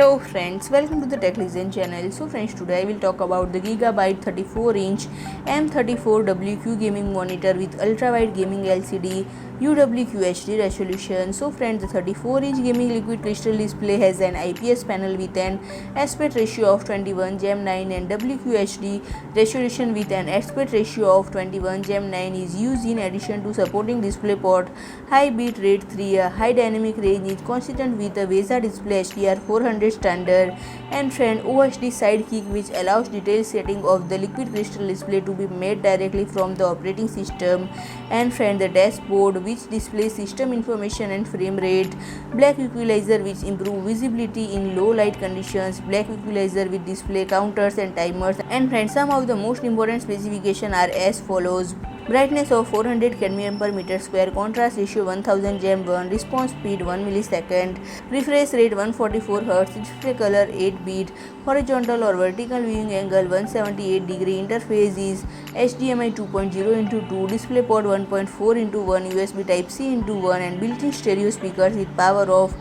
Hello friends, welcome to the Tech Listen channel. So friends, today I will talk about the Gigabyte 34-inch M34WQ gaming monitor with ultra-wide gaming LCD UWQHD resolution. So friends, the 34-inch gaming liquid crystal display has an IPS panel with an aspect ratio of 21:9 and WQHD resolution with an aspect ratio of 21:9 is used in addition to supporting DisplayPort High Bit Rate 3. A high dynamic range is consistent with the VESA Display HDR 400 standard, and friend OSD Sidekick, which allows detailed setting of the liquid crystal display to be made directly from the operating system, and friend the dashboard, which displays system information and frame rate, black equalizer, which improve visibility in low light conditions, black equalizer with display counters and timers, and friend some of the most important specifications are as follows: brightness of 400 cadmium per meter square, contrast ratio 1000 Gem1, response speed 1 millisecond, refresh rate 144 Hz, display color 8 bit, horizontal or vertical viewing angle 178 degree, interface is HDMI 2.0x2, DisplayPort 1.4x1, USB Type-C x 1, and built-in stereo speakers with power of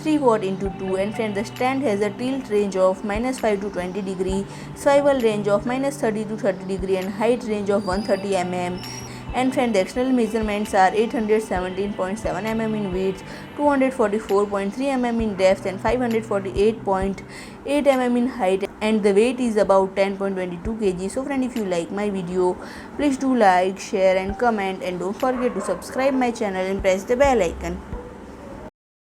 3 watt into 2, and friend the stand has a tilt range of -5 to 20 degree, swivel range of -30 to 30 degree, and height range of 130 mm. And friend the external measurements are 817.7 mm in width, 244.3 mm in depth, and 548.8 mm in height, and the weight is about 10.22 kg. So friend, if you like my video, please do like, share and comment, and don't forget to subscribe my channel and press the bell icon.